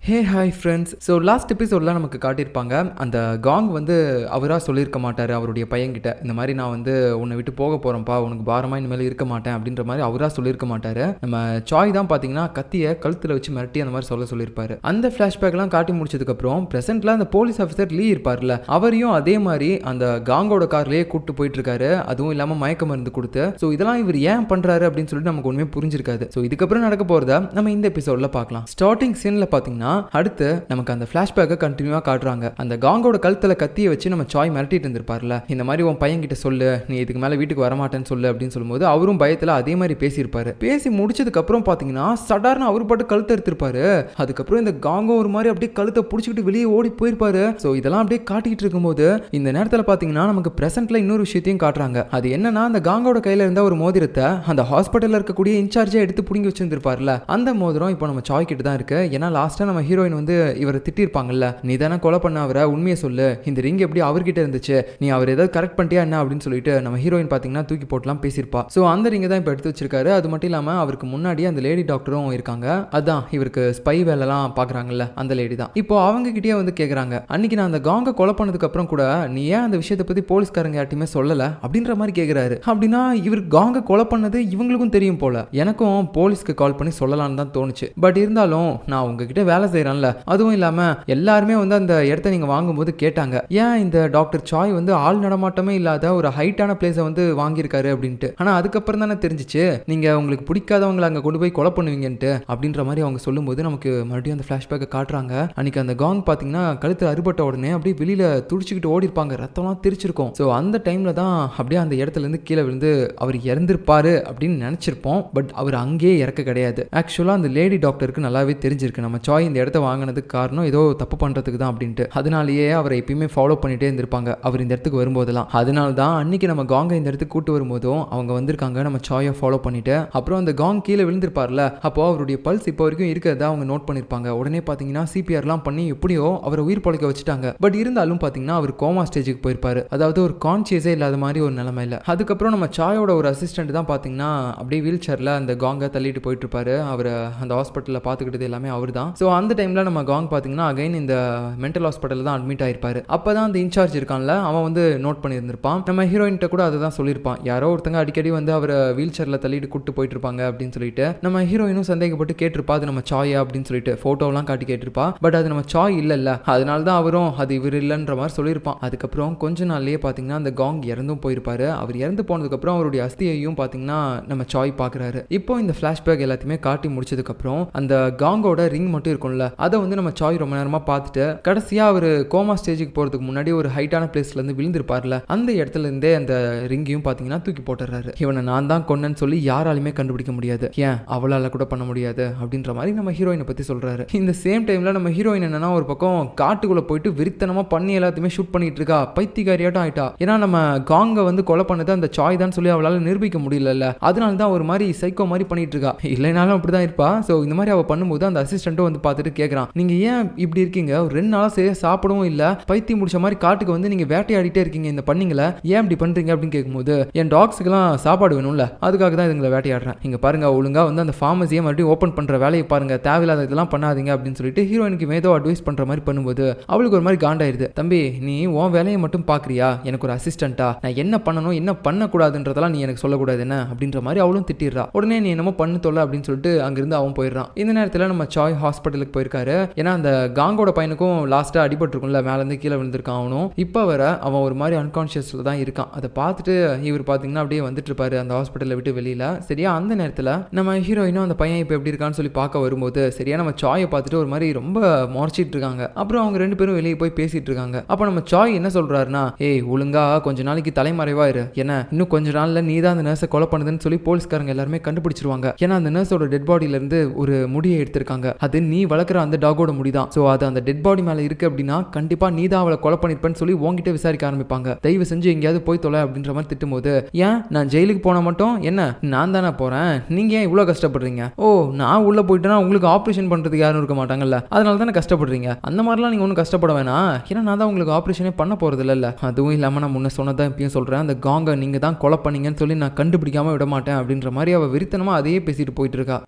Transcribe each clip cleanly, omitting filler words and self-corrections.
Hey hi friends. So last எபிசோடில் நமக்கு காட்டியிருப்பாங்க, அந்த காங் வந்து அவராக சொல்லியிருக்க மாட்டார் அவருடைய பையன்கிட்ட, இந்த மாதிரி நான் வந்து உன்னை விட்டு போக போகிறேன்ப்பா, உனக்கு பாரமாக இனிமேல் இருக்க மாட்டேன் அப்படின்ற மாதிரி அவராக சொல்லியிருக்க மாட்டார். நம்ம சாய் தான் பார்த்தீங்கன்னா கத்தியை கழுத்தில் வச்சு மிரட்டி அந்த மாதிரி சொல்லியிருப்பாரு. அந்த ஃப்ளாஷ்பேக்லாம் காட்டி முடிச்சதுக்கப்புறம் ப்ரெசென்ட்டில் அந்த போலீஸ் ஆஃபீஸர் லீ இருப்பார்ல, அவரையும் அதே மாதிரி அந்த காங்கோட கார்லேயே கூப்பிட்டு போயிட்டு இருக்காரு, அதுவும் இல்லாமல் மயக்க மருந்து கொடுத்து. ஸோ இதெல்லாம் இவர் ஏன் பண்ணுறாரு அப்படின்னு சொல்லிட்டு நமக்கு ஒன்றுமே புரிஞ்சிருக்காது. ஸோ இதுக்கப்புறம் நடக்க போகிறத நம்ம இந்த எபிசோடில் பார்க்கலாம். ஸ்டார்டிங் சீனில் பார்த்தீங்கன்னா அடுத்து நமக்கு அந்த ஃபிளாஷ்பேக்கை கண்டினியூவா காட்டுறாங்க. அந்த காங்கோட கழுத்துல கத்தியை வச்சு நம்ம சாய் மிரட்டிட்டு இருந்திருப்பார்ல, இந்த மாதிரி உன் பையன் கிட்ட சொல்லு, நீ இதுக்கு மேல வீட்டுக்கு வரமாட்டேன்னு சொல்லு அப்படின்னு சொல்லும்போது அவரும் பயத்துல அதே மாதிரி பேசியிருப்பாரு. பேசி முடிச்சதுக்கு அப்புறம் பாத்தீங்கன்னா சடார்னு அவர் பாட்டு கழுத்தை எடுத்திருப்பாரு. அதுக்கப்புறம் இந்த காங்கோ ஒரு மாதிரி அப்படியே கழுத்தை பிடிச்சிக்கிட்டு வெளியே ஓடி போயிருப்பாரு. ஸோ இதெல்லாம் அப்படியே காட்டிக்கிட்டு இருக்கும்போது இந்த நேரத்தில் பாத்தீங்கன்னா நமக்கு பிரசன்ட்ல இன்னொரு விஷயத்தையும் காட்டுறாங்க. அது என்னன்னா, அந்த காங்கோட கையில இருந்த ஒரு மோதிரத்தை அந்த ஹாஸ்பிட்டல்ல இருக்கக்கூடிய இன்சார்ஜா எடுத்து புடுங்கி வச்சிருந்திருப்பார்ல, அந்த மோதிரம் இப்போ நம்ம சாய் கிட்ட தான் இருக்கு. ஏன்னா லாஸ்டா நம்ம ஹீரோயின் வந்து இவரை திட்டிருப்பாங்கல்ல, நீ தானே கொலை பண்ண அவரை, உண்மையை சொல்லு, இந்த ரிங் எப்படி அவர்கிட்ட இருந்துச்சு, நீ அவர் ஏதாவது கரெக்ட் பண்ணிட்டியா என்ன அப்படின்னு சொல்லிட்டு நம்ம ஹீரோயின் பார்த்தீங்கன்னா தூக்கி போட்டுலாம் பேசியிருப்பா. ஸோ அந்த ரிங்கை தான் இப்போ எடுத்து வச்சிருக்காரு. அது மட்டும் இல்லாமல் அவருக்கு முன்னாடி அந்த லேடி டாக்டரும் இருக்காங்க, அதான் இவருக்கு ஸ்பை வேலைலாம் பார்க்குறாங்கல்ல அந்த லேடி தான். இப்போ அவங்க கிட்டே வந்து கேட்குறாங்க, அன்னைக்கு நான் அந்த காங்கை கொலை பண்ணதுக்கு அப்புறம் கூட நீ ஏன் அந்த விஷயத்தை பற்றி போலீஸ்காரங்க யார்ட்டையுமே சொல்லலை அப்படின்ற மாதிரி கேட்குறாரு. அப்படின்னா இவர் காங்கை கொலை பண்ணது இவங்களுக்கும் தெரியும் போல. எனக்கும் போலீஸ்க்கு கால் பண்ணி சொல்லலாம்னு தான் தோணுச்சு. பட் இருந்தாலும் நான் உங்ககிட்ட வேலை செய்கிறேன்ல, அதுவும் இல்லாம எல்லாருமே வந்து அந்த இடத்த நீங்க வாங்கும்போது கேட்டாங்க, ஏன் இந்த டாக்டர் சாய் வந்து ஆள் நடமாட்டமே இல்லாத ஒரு ஹைட்டான பிளேஸை வந்து வாங்கியிருக்காரு அப்படின்ட்டு. ஆனா அதுக்கப்புறம் தானே தெரிஞ்சிச்சு நீங்க உங்களுக்கு பிடிக்காதவங்களை அங்க கொண்டு போய் கொலை பண்ணுவீங்கன்ட்டு அப்படின்ற மாதிரி அவங்க சொல்லும்போது நமக்கு மறுபடியும் அந்த ஃபிளாஷ்பேக்கை காட்டுறாங்க. அன்னைக்கு அந்த காங் பாத்தீங்கன்னா கழுத்து அறுபட்ட உடனே அப்படியே வெளியில துடிச்சுக்கிட்டு ஓடி இருப்பாங்க, ரத்தம்லாம் தெரிச்சிருக்கும். ஸோ அந்த டைம்ல தான் அப்படியே அந்த இடத்துல இருந்து கீழே விழுந்து அவர் இறந்திருப்பாரு அப்படின்னு நினைச்சிருப்போம். பட் அவர் அங்கேயே இறக்க கிடையாது. ஆக்சுவலா அந்த லேடி டாக்டருக்கு நல்லாவே தெரிஞ்சிருக்கு நம்ம சாய் இந்த இடத்த வாங்கினதுக்கு காரணம் ஏதோ தப்பு பண்றதுக்கு தான் அப்படின்ட்டு. அதனாலேயே அவரை எப்பயுமே ஃபாலோ பண்ணிட்டே இருந்திருப்பாங்க அவர் இந்த இடத்துக்கு வரும்போதெல்லாம். அதனால தான் அன்னைக்கு நம்ம காங்கை இந்த இடத்துக்கு கூட்டு வரும்போதும் அவங்க வந்திருக்காங்க நம்ம சாயை ஃபாலோ பண்ணிட்டு. அப்புறம் அந்த காங் கீழே விழுந்திருப்பார்ல, அப்போ அவருடைய பல்ஸ் இப்போ வரைக்கும் இருக்கிறதா அவங்க நோட் பண்ணிருப்பாங்க. உடனே பாத்தீங்கன்னா சிபிஆர்லாம் பண்ணி எப்படியோ அவரை உயிர் பொழைக்க வச்சுட்டாங்க. பட் இருந்தாலும் பாத்தீங்கன்னா அவர் கோமா ஸ்டேஜுக்கு போயிருப்பாரு, அதாவது ஒரு கான்சியஸே இல்லாத மாதிரி ஒரு நிலைமையில. அதுக்கப்புறம் நம்ம சாயோட ஒரு அசிஸ்டன்ட் தான் பாத்தீங்கன்னா அப்படியே வீல் சேர்ல அந்த காங்கை தள்ளிட்டு போயிட்டு இருப்பாரு. அவர் அந்த ஹாஸ்பிட்டலில் பார்த்துக்கிட்டது எல்லாமே அவர் தான். ஸோ அந்த டைம்ல நம்ம காங் பாத்தீங்கன்னா அகைன் இந்த மென்டல் ஹாஸ்பிட்டல் தான் அட்மிட் ஆயிருப்பாரு. அப்பதான் அந்த இன்சார்ஜ் இருக்கான்ல, அவன் வந்து நோட் பண்ணியிருந்திருப்பான். நம்ம ஹீரோயின்ட்ட கூட அதை தான் சொல்லியிருப்பான், யாரோ ஒருத்தங்க அடிக்கடி வந்து அவரை வீல் சேர்ல தள்ளிட்டு கூட்டு போயிட்டு இருப்பாங்க அப்படின்னு சொல்லிட்டு. நம்ம ஹீரோயினும் சந்தேகப்பட்டு கேட்டிருப்பா, அது நம்ம சாயா அப்படின்னு சொல்லிட்டு போட்டோலாம் காட்டி கேட்டிருப்பா. பட் அது நம்ம சாய் இல்லைல்ல, அதனால தான் அவரும் அது இவர் இல்லைன்ற மாதிரி சொல்லியிருப்பான். அதுக்கப்புறம் கொஞ்ச நாள்லயே பாத்தீங்கன்னா அந்த காங் இறந்தும் போயிருப்பாரு. அவர் இறந்து போனதுக்கு அப்புறம் அவருடைய அஸ்தியையும் பாத்தீங்கன்னா நம்ம சாய் பாக்குறாரு. இப்போ இந்த பிளாஷ்பேக் எல்லாத்தையுமே காட்டி முடிச்சதுக்கு அப்புறம் அந்த காங்கோட ரிங் மட்டும் இருக்கும்ல, அதை வந்து நம்ம சாய் ரொம்ப நேரமா பார்த்துட்டு கடைசியா அவர் கோமா ஸ்டேஜுக்கு போறதுக்கு முன்னாடி ஒரு ஹைட்டான பிளேஸ்ல இருந்து விழுந்திருப்பார்ல, அந்த இடத்துல இருந்தே அந்த ரிங்கையும் பாத்தீங்கன்னா தூக்கி போட்டுறாரு. இவனை நான் தான் கொன்னேன்னு சொல்லி யாராலுமே கண்டுபிடிக்க முடியாது, ஏன் அவளால கூட பண்ண முடியாது அப்படின்ற மாதிரி நம்ம ஹீரோயினை பத்தி சொல்றாரு. இந்த சேம் டைம்ல நம்ம ஹீரோயின் என்னன்னா ஒரு பக்கம் காட்டுக்குள்ள போயிட்டு விரித்தனமா பண்ணி எல்லாத்தையுமே ஷூட் பண்ணிட்டு இருக்கா, பைத்தியக்காரியாட்டம் ஆயிட்டா. ஏன்னா நம்ம காங்க வந்து கொலை பண்ணது அந்த சாய் தான் சொல்லி அவளால நிரூபிக்க முடியல, அதனால தான் ஒரு மாதிரி சைக்கோ மாதிரி பண்ணிட்டு இருக்கா. இல்லைனாலும் அப்படிதான் இருப்பா. ஸோ இந்த மாதிரி அவ பண்ணும்போது அந்த அசிஸ்டன்ட்டும் வந்து பார்த்துட்டு கேட்கறான், நீங்க ஏன் இப்படி இருக்கீங்க, ஒரு 2 நாளா சரியா சாப்பிடவும் இல்ல, பைத்தியம் முடிச்ச மாதிரி காட்டுக்கு வந்து நீங்க வேட்டையாடிட்டே இருக்கீங்க, இந்த பண்ணீங்களா ஏன் இப்படி பண்றீங்க அப்படின்னு கேட்கும்போது, என் டாக்ஸுக்கெல்லாம் சாப்பாடு வேணும்ல, அதுக்காக தான் இதுங்களை வேட்டையாடுறேன், இங்க பாருங்க ஒழுங்கா வந்து அந்த ஃபார்மசியை மறுபடியும் ஓப்பன் பண்ற வேலையை பாருங்க, தேவையில்லாத இதெல்லாம் பண்ணாதீங்க அப்படின்னு சொல்லிட்டு ஹீரோயினுக்கு ஏதோ அட்வைஸ் பண்ற மாதிரி பண்ணும்போது அவளுக்கு ஒரு மாதிரி காண்டாயிருது. தம்பி, நீ உன் வேலையை மட்டும் பாக்குறியா, எனக்கு ஒரு அசிஸ்டண்டா, நான் என்ன பண்ணணும் என்ன பண்ணக்கூடாதுன்றதெல்லாம் நீ எனக்கு சொல்லக்கூடாது என்ன அப்படின்ற மாதிரி அவளும் திட்டிடுறா. உடனே நீ என்னமோ பண்ணு தொல்லை அப்படின்னு சொல்லிட்டு அங்கிருந்து அவன் போயிடுறான். இந்த நேரத்தில் நம்ம சாய் ஹாஸ்பிட்டலுக்கு போயிருக்காரு. ஏன்னா அந்த காங்கோட பையனுக்கும் லாஸ்டா அடிபட்டிருக்கும்ல, மேல இருந்து கீழே விழுந்திருக்கான். அவனும் இப்போ வர அவன் ஒரு மாதிரி அன்கான்ஷியஸ்ல தான் இருக்கான். அதை பார்த்துட்டு இவர் பாத்தீங்கன்னா அப்படியே வந்துட்டு இருப்பாரு அந்த ஹாஸ்பிட்டலை விட்டு வெளியில. சரியா அந்த நேரத்தில் நம்ம ஹீரோயினும் அந்த பையன் இப்போ எப்படி இருக்கான்னு சொல்லி பார்க்க வரும்போது சரியா நம்ம சாயை பார்த்துட்டு ஒரு மாதிரி ரொம்ப மொறச்சிட்டு இருக்காங்க. அப்புறம் அவங்க 2 பேரும் வெளியே போய் பேசிட்டு இருக்காங்க. அப்ப நம்ம சாய் என்ன சொல்றாருன்னா, ஏய் ஒழுங்கா கொஞ்ச நாளைக்கு தலைமறைவா இரு, ஏன்னா இன்னும் கொஞ்ச நாள்ல நீ தான் அந்த நர்ஸை கொலை பண்ணதுன்னு சொல்லி போலீஸ்காரங்க எல்லாருமே கண்டுபிடிச்சிருவாங்க. ஏன்னா அந்த நர்ஸோட டெட் பாடியில இருந்து ஒரு முடியை எடுத்திருக்காங்க, அது நீ வளர்க்குற அந்த டாகோட முடிதான். ஸோ அது அந்த டெட் பாடி மேல இருக்கு அப்படின்னா கண்டிப்பா நீ தான் அவளை கொலை பண்ணிருப்பேன்னு சொல்லி உங்ககிட்ட விசாரிக்க ஆரம்பிப்பாங்க. தயவு செஞ்சு எங்கேயாவது போய் தொலை அப்படின்ற மாதிரி திட்டும் போது, ஏன் நான் ஜெயிலுக்கு போன மட்டும் என்ன நான் தானே போறேன், நீங்க ஏன் இவ்வளவு கஷ்டப்படுறீங்க, ஓ நான் உள்ள போயிட்டேன்னா உங்களுக்கு ஆப்ரேஷன் பண்றதுக்கு யாரும் இருக்க மாட்டாங்கல்ல, அதனால தானே கஷ்டப்படுறீங்க, அந்த மாதிரிலாம் நீங்க ஒன்றும் கஷ்டப்பட வேணாம், ஏன்னா நான் தான் உங்களுக்கு ஆப்ரேஷனே பண்ண போறது இல்ல. அதுவும் இல்லாம நான் முன்ன சொன்னதான் இப்பயும் சொல்றேன், அந்த காங்க நீங்க தான் கொலை பண்ணீங்கன்னு சொல்லி நான் கண்டுபிடிக்காம விட மாட்டேன் அப்படின்ற மாதிரி அவ வெறித்தனமா அதையே பேசிட்டு போயிட்டு இருக்கா.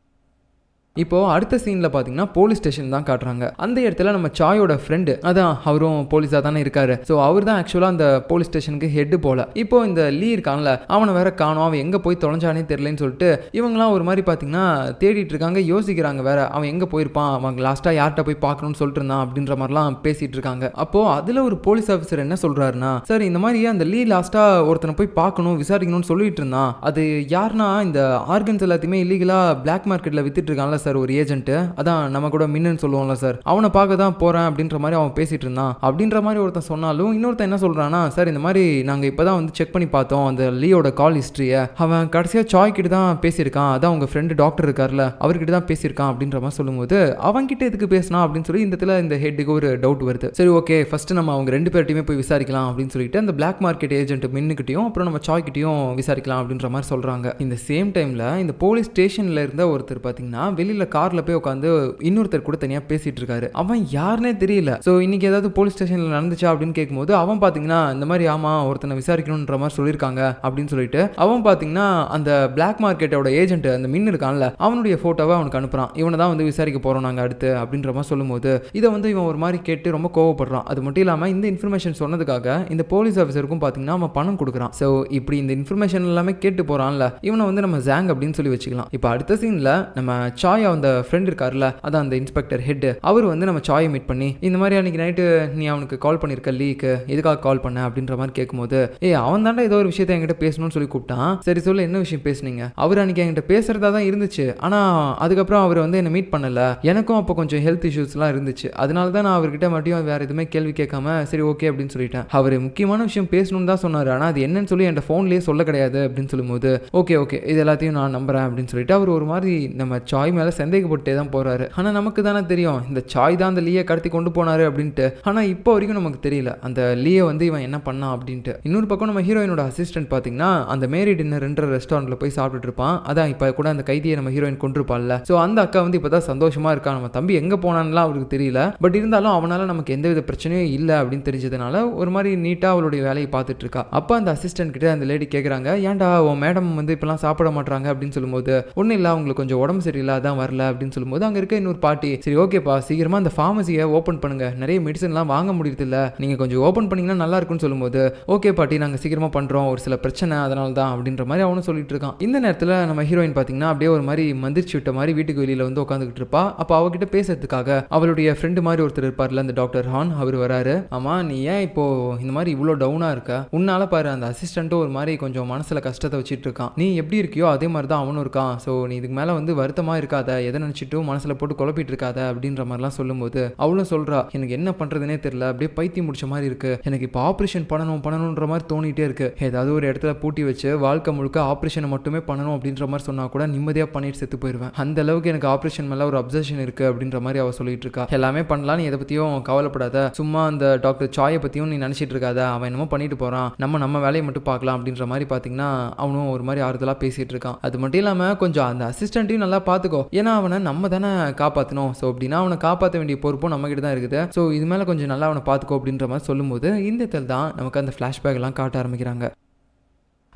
இப்போ அடுத்த சீன்ல பாத்தீங்கன்னா போலீஸ் ஸ்டேஷன் தான் காட்டுறாங்க. அந்த இடத்துல நம்ம சாயோட ஃப்ரெண்டு, அதான் அவரும் போலீஸா தானே இருக்காரு. ஸோ அவர் தான் ஆக்சுவலா அந்த போலீஸ் ஸ்டேஷனுக்கு ஹெட் போல. இப்போ இந்த லீ இருக்கான்ல, அவனை வேற காணோம், அவன் எங்க போய் தொலைஞ்சானே தெரியலன்னு சொல்லிட்டு இவங்கலாம் ஒரு மாதிரி பாத்தீங்கன்னா தேடிட்டு இருக்காங்க, யோசிக்கிறாங்க வேற, அவன் எங்க போயிருப்பான், அவன் லாஸ்டா யார்கிட்ட போய் பார்க்கணும்னு சொல்லிட்டு இருந்தான் அப்படின்ற மாதிரிலாம் பேசிட்டு இருக்காங்க. அப்போ அதுல ஒரு போலீஸ் ஆஃபீஸர் என்ன சொல்றாருன்னா, சார் இந்த மாதிரி அந்த லீ லாஸ்டா ஒருத்தனை போய் பார்க்கணும் விசாரிக்கணும்னு சொல்லிட்டு இருந்தான், அது யாருன்னா இந்த ஆர்கன்ஸ் எல்லாத்தையுமே இல்லீகலா பிளாக் மார்க்கெட்ல வித்துட்டு இருக்கான்ல சார் ஒரு ஏஜென்ட், அதான் நம்ம கூட மின்னு சொல்லுவோம்ல சார், அவனை பார்க்க தான் போறேன் அப்படின்ற மாதிரி அவன் பேசிட்டு இருந்தான் அப்படின்ற மாதிரி ஒருத்தன் சொன்னாலும், இன்னொருத்தன் என்ன சொல்றானா, சார் இந்த மாதிரி நாங்க இப்பதான் வந்து செக் பண்ணி பார்த்தோம் அந்த லீயோட கால் ஹிஸ்டரிய, அவன் கடைசியா சாய் கிட்ட தான் பேசியிருக்கான், அதான் உங்க ஃப்ரெண்டு டாக்டர் இருக்கார்ல அவர்கிட்ட தான் பேசியிருக்கான் அப்படின்ற மாதிரி சொல்லும்போது, அவன் கிட்ட எதுக்கு பேசினா அப்படின்னு சொல்லி இந்த ஹெட்டுக்கு ஒரு டவுட் வருது. சரி ஓகே, ஃபர்ஸ்ட் நம்ம அவங்க ரெண்டு பேர்ட்டையுமே போய் விசாரிக்கலாம் அப்படின்னு சொல்லிட்டு அந்த பிளாக் மார்க்கெட் ஏஜென்ட் மின்னுக்கிட்டையும் அப்புறம் நம்ம சாய் கிட்டையும் விசாரிக்கலாம் அப்படின்ற மாதிரி சொல்றாங்க. இந்த சேம் டைம்ல இந்த போலீஸ் ஸ்டேஷன்ல இருந்த ஒருத்தர் பாத்தீங்கன்னா வெளியில கார்ல போய் உட்காந்து இன்னொருத்தர் கூட தனியா பேசிட்டு இருக்காரு. அவன் யாருன்னே தெரியல. சோ இன்னைக்கு ஏதாவது போலீஸ் ஸ்டேஷன்ல நடந்துச்சா அப்படின்னு கேட்கும்போது அவன் பாத்தீங்கன்னா இந்த மாதிரி ஆமா ஒருத்தனை விசாரிக்கணும்ன்ற மாதிரி சொல்லியிருக்காங்க அப்படின்னு சொல்லிட்டு அவன் பாத்தீங்கன்னா அந்த பிளாக் மார்க்கெட்டோட ஏஜென்ட் அந்த மின் இருக்கான்ல அவனுடைய போட்டோவை அவனுக்கு அனுப்புறான். இவனை தான் வந்து விசாரிக்க போறோம் நாங்க அடுத்து அப்படின்ற மாதிரி சொல்லும்போது இதை வந்து இவன் ஒரு மாதிரி கேட்டு ரொம்ப கோவப்படுறான். அது மட்டும் இல்லாம இந்த இன்ஃபர்மேஷன் சொன்னதுக்காக இந்த போலீஸ் ஆஃபீஸருக்கும் பாத்தீங்கன்னா அவன் பணம் கொடுக்குறான். சோ இப்படி இந்த இன்ஃபர்மேஷன் எல்லாமே கேட்டு போறான்ல, இவனை வந்து நம்ம ஜாங் அப்படின்னு சொல்லி வச்சுக்கலாம். இப்போ அடுத்த சீன்ல நம்ம சாய் அந்த ஃப்ரெண்ட் இருக்காருல்ல, அதான் அந்த இன்ஸ்பெக்டர் ஹெட், அவர் வந்து நம்ம சாயை மீட் பண்ணி இந்த மாதிரி அன்னைக்கு நைட்டு நீ அவனுக்கு கால் பண்ணிருக்க லீக்கு, எதுக்காக கால் பண்ண அப்படின்ற மாதிரி கேட்கும்போது, அவன் தாண்டா ஏதோ ஒரு விஷயத்தை என்கிட்ட பேசணும்னு சொல்லி கூப்பிட்டான். சரி சொல்லு என்ன விஷயம் பேசுனீங்க? அவர் அன்னைக்கு என்கிட்ட பேசுறதா தான் இருந்துச்சு, ஆனா அதுக்கப்புறம் அவர் வந்து என்ன மீட் பண்ணல, எனக்கும் அப்போ கொஞ்சம் ஹெல்த் இஷ்யூஸ்லாம் இருந்துச்சு, அதனால தான் நான் அவர்கிட்ட மட்டும் வேற எதுவுமே கேள்வி கேட்காம சரி ஓகே அப்படின்னு சொல்லிட்டேன். அவர் முக்கியமான விஷயம் பேசணும்னு தான் சொன்னார், ஆனா அது என்னன்னு சொல்லி என் ஃபோன்லயே சொல்ல கிடையாது அப்படின்னு சொல்லும்போது ஓகே ஓகே இது எல்லாத்தையும் நான் நம்புறேன் அப்படின்னு சொல்லிட்டு அவர் ஒரு மாதிரி நம்ம சாய் மேல சந்தேகப்பட்டே தான் போறாரு. ஆனா நமக்கு தானே தெரியும் இந்த சாய் தான் அந்த லீயை கடத்தி கொண்டு போனாரு அப்படின்ட்டு. ஆனா இப்போ வரைக்கும் நமக்கு தெரியல அந்த லீயை வந்து இவன் என்ன பண்ணான் அப்படின்ட்டு. இன்னொரு பக்கம் நம்ம ஹீரோயினோட அசிஸ்டன்ட் பாத்தீங்கன்னா அந்த மேரி டின்னர்ன்ற ரெஸ்டாரண்ட்ல போய் சாப்பிட்டுட்டு இருப்பான். அதான் இப்ப கூட அந்த கைதியை நம்ம ஹீரோயின் கொண்டிருப்பாள்ல, சோ அந்த அக்கா வந்து இப்பதான் சந்தோஷமா இருக்கா, நம்ம தம்பி எங்க போனான்லாம் அவருக்கு தெரியல, பட் இருந்தாலும் அவனால நமக்கு எந்தவித பிரச்சனையும் இல்லை அப்படின்னு தெரிஞ்சதுனால ஒரு மாதிரி நீட்டா அவளுடைய வேலையை பார்த்துட்டு இருக்கா. அப்ப அந்த அசிஸ்டன்ட் கிட்ட அந்த லேடி கேக்குறாங்க, ஏன்டா உன் மேடம் வந்து இப்பெல்லாம் சாப்பிட மாட்டாங்க அப்படின்னு சொல்லும்போது, ஒன்னும் இல்லை அவங்களுக்கு கொஞ்சம் உடம்பு சரியில்லை அதான் வரல அப்படின்னு சொல்லும்போது அங்க இருக்க இன்னொரு பாட்டி, சரி ஓகேப்பா சீக்கிரமா அந்த ஃபார்மசியை ஓப்பன் பண்ணுங்க, நிறைய மெடிசன்லாம் வாங்க முடியுது இல்ல, நீங்க கொஞ்சம் ஓப்பன் பண்ணீங்கன்னா நல்லா இருக்கும்னு சொல்லும்போது, ஓகே பாட்டி நாங்க சீக்கிரமா பண்றோம், ஒரு சில பிரச்சனை அதனால தான் அப்படின்ற மாதிரி அவனும் சொல்லிட்டு இருக்கான். இந்த நேரத்துல நம்ம ஹீரோயின் பாத்தீங்கன்னா அப்படியே ஒரு மாதிரி மந்திரிச்சு விட்ட மாதிரி வீட்டுக்கு வெளியில வந்து உட்காந்துக்கிட்டு இருப்பா. அப்ப அவகிட்ட பேசுறதுக்காக அவளுடைய ஃப்ரெண்டு மாதிரி ஒருத்தர் இருப்பார்ல அந்த டாக்டர் ஹான், அவர் வராரு. ஆமா நீ ஏன் இப்போ இந்த மாதிரி இவ்வளவு டவுனா இருக்க, உன்னால பாரு அந்த அசிஸ்டன்ட்டும் ஒரு மாதிரி கொஞ்சம் மனசுல கஷ்டத்தை வச்சுட்டு இருக்கான், நீ எப்படி இருக்கியோ அதே மாதிரி தான் அவனும் இருக்கான், ஸோ நீ இதுக்கு மேல வந்து வருத்தமா இருக்காத, எதை நினைச்சிட்டும் மனசுல போட்டு குழப்பிட்டு இருக்காத அப்படின்ற மாதிரிலாம் சொல்லும்போது அவளும் சொல்றா, எனக்கு என்ன பண்றதுனே தெரியல, அப்படியே பைத்தியம் முடிச்ச மாதிரி இருக்கு, எனக்கு இப்போ ஆப்ரேஷன் பண்ணணும்ன்ற மாதிரி தோணிட்டே இருக்கு, ஏதாவது ஒரு இடத்துல பூட்டி வச்சு வாழ்க்கை முழுக்க ஆப்ரேஷனை மட்டுமே பண்ணணும் அப்படின்ற மாதிரி சொன்னா கூட நிம்மதியா பண்ணிட்டு செத்து போயிருவேன், அந்த அளவுக்கு எனக்கு ஆப்ரேஷன் மேல ஒரு அப்சஷன் இருக்கு அப்படின்ற மாதிரி அவ சொல்லிட்டு இருக்கா. எல்லாமே பண்ணலாம், நீ எதை பத்தியும் கவலைப்படாத, சும்மா அந்த டாக்டர் சாயை பத்தியும் நீ நினைச்சிட்டு இருக்காத, அவன் என்னமோ பண்ணிட்டு போறான், நம்ம வேலையை மட்டும் பார்க்கலாம் அப்படின்ற மாதிரி பாத்தீங்கன்னா அவனும் ஒரு மாதிரி ஆறுதலா பேசிட்டு இருக்கான். அது மட்டும் இல்லாம கொஞ்சம் அந்த அசிஸ்டன்ட்டையும் நல்லா பாத்துக்கோ, ஏன்னா அவனை நம்ம தானே காப்பாற்றணும், ஸோ அப்படின்னா அவனை காப்பாற்ற வேண்டிய பொறுப்பும் நம்ம கிட்ட தான் இருக்குது, ஸோ இது மேலே கொஞ்சம் நல்லா அவனை பார்த்துக்கோ அப்படின்ற மாதிரி சொல்லும்போது இந்த இடத்துல தான் நமக்கு அந்த ஃப்ளாஷ்பேக் எல்லாம் காட்ட ஆரம்பிக்கிறாங்க.